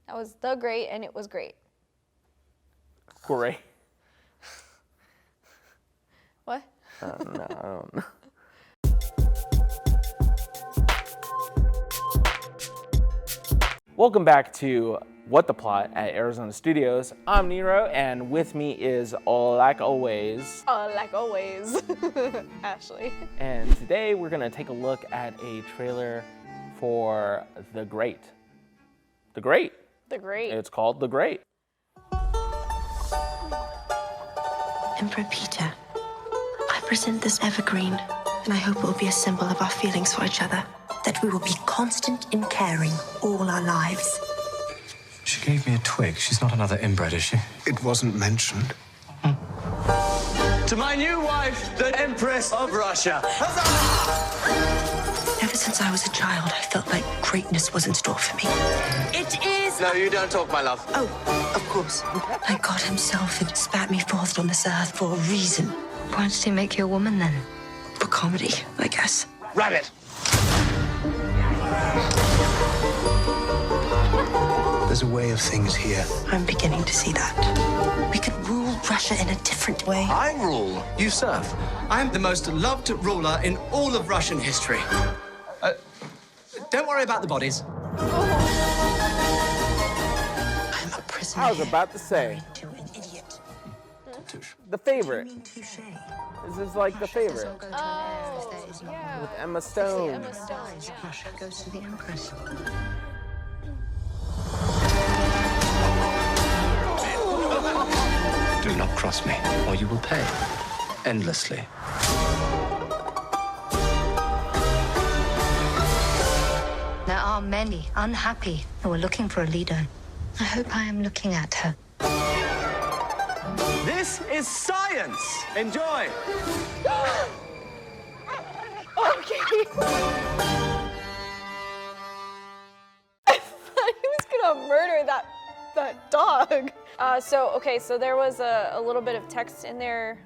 That was The Great, and it was great. Great. What? I don't know. Welcome back to What the Plot at Arizona Studios. I'm Nero, and with me is, like always, Ashley. And today we're gonna take a look at a trailer for The Great. The Great. The Great. It's called The Great. Emperor Peter, I present this evergreen, and I hope it will be a symbol of our feelings for each other. That we will be constant in caring all our lives. She gave me a twig. She's not another inbred, is she? It wasn't mentioned. To my new wife, the Empress of Russia. Ever since I was a child, I felt like greatness was in store for me. It is... No, you don't talk, my love. Oh, of course. Like God himself had spat me forth on this earth for a reason. Why did he make you a woman then? For comedy, I guess. Rabbit. There's a way of things here. I'm beginning to see that. We could rule Russia in a different way. I rule, you serve. I am the most loved ruler in all of Russian history. Don't worry about the bodies. I'm a prisoner. I was about to say, To an idiot. The Favorite. Touche. This is like The Favorite Oh, yeah. with Emma Stone. Emma Stone, yeah. Russia goes to the Empress. Do not cross me, or you will pay. Endlessly. There are many unhappy who are looking for a leader. I hope I am looking at her. This is science. Enjoy. Okay. I thought he was gonna murder that dog. So there was a little bit of text in there.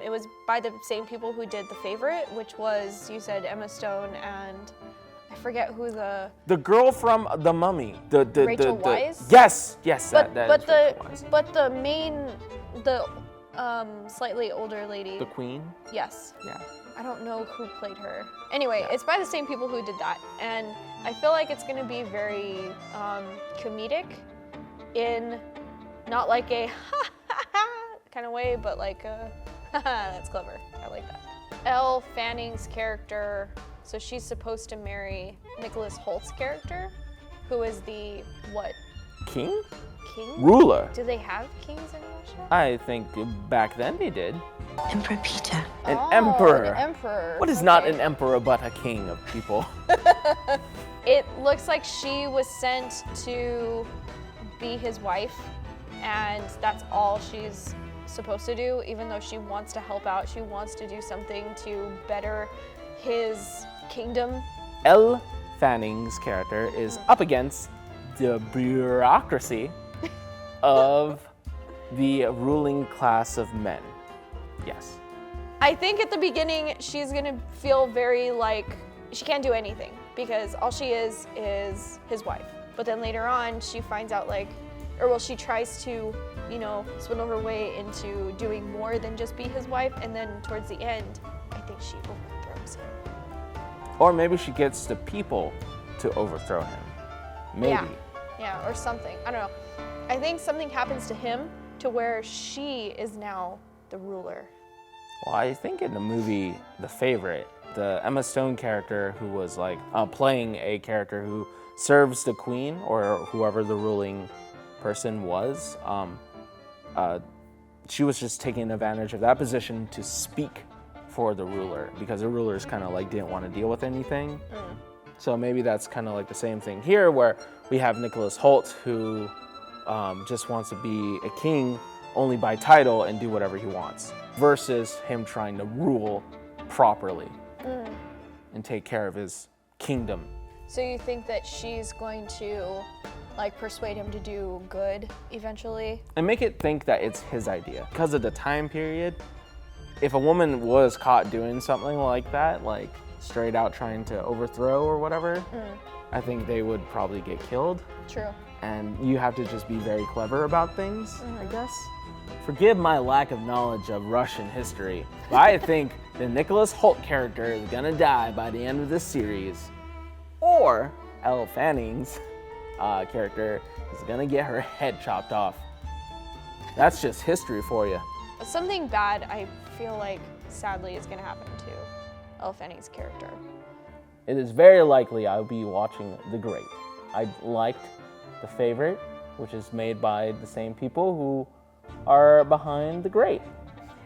It was by the same people who did The Favorite, which was, you said, Emma Stone and I forget who the girl from The Mummy. Rachel Weisz? Yes, that but is the Rachel Weisz. but the main slightly older lady. The Queen? Yes. Yeah. I don't know who played her. Anyway, it's by the same people who did that, and I feel like it's gonna be very comedic, in not like a kind of way, but like a that's clever. I like that. Elle Fanning's character, so she's supposed to marry Nicholas Holt's character, who is the what? King? King? Ruler. Do they have kings in Russia? I think back then they did. Emperor Peter. An emperor. An emperor. What is not Okay. an emperor but a king of people? It looks like she was sent to be his wife, and that's all she's supposed to do, even though she wants to help out. She wants to do something to better his kingdom. Elle Fanning's character is up against the bureaucracy of the ruling class of men. Yes. I think at the beginning she's gonna feel very like she can't do anything because all she is his wife. But then later on she finds out she tries to, swindle her way into doing more than just be his wife, and then towards the end, I think she overthrows him. Or maybe she gets the people to overthrow him. Maybe. Yeah, or something. I don't know. I think something happens to him to where she is now the ruler. Well, I think in the movie The Favorite, the Emma Stone character who was playing a character who serves the queen or whoever the ruling person was, she was just taking advantage of that position to speak for the ruler because the rulers kind of didn't want to deal with anything. So maybe that's kind of the same thing here where we have Nicholas Hoult who just wants to be a king only by title and do whatever he wants versus him trying to rule properly and take care of his kingdom. So you think that she's going to persuade him to do good eventually? And make it think that it's his idea. Because of the time period, if a woman was caught doing something like that, straight out trying to overthrow or whatever, I think they would probably get killed. True. And you have to just be very clever about things, I guess. Forgive my lack of knowledge of Russian history, but I think the Nicholas Hoult character is gonna die by the end of this series, or Elle Fanning's character is gonna get her head chopped off. That's just history for you. Something bad, I feel like, sadly, is going to happen to Elle Fanning's character. It is very likely I'll be watching The Great. I liked The Favorite, which is made by the same people who are behind The Great.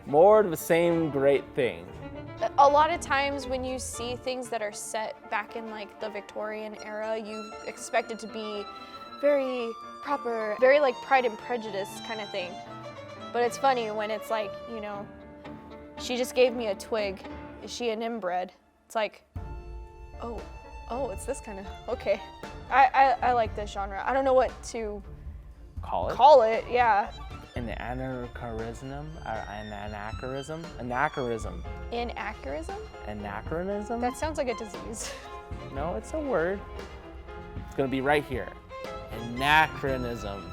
More of the same great thing. A lot of times when you see things that are set back in like the Victorian era, you expect it to be very proper, very like Pride and Prejudice kind of thing. But it's funny when it's like, you know, she just gave me a twig. Is she an inbred? It's like, oh, it's this kind of, okay. I like this genre. I don't know what to call it, yeah. An anachronism? Anachronism. Anachronism? That sounds like a disease. No, it's a word. It's gonna be right here. Anachronism.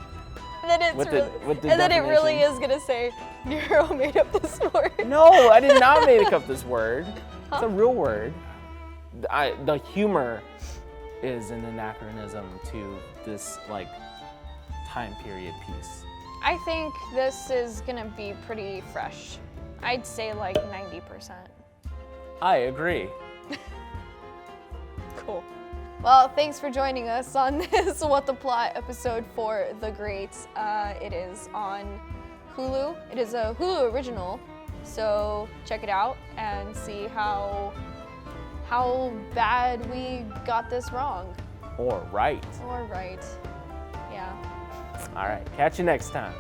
And then it really is gonna say, Nero made up this word. No, I did not make up this word. It's a real word. The humor is an anachronism to this like time period piece. I think this is gonna be pretty fresh. I'd say like 90%. I agree. Cool. Well, thanks for joining us on this What the Plot episode for The Great. It is on Hulu. It is a Hulu original, so check it out and see how bad we got this wrong. Or right. Or right. Yeah. All right, catch you next time.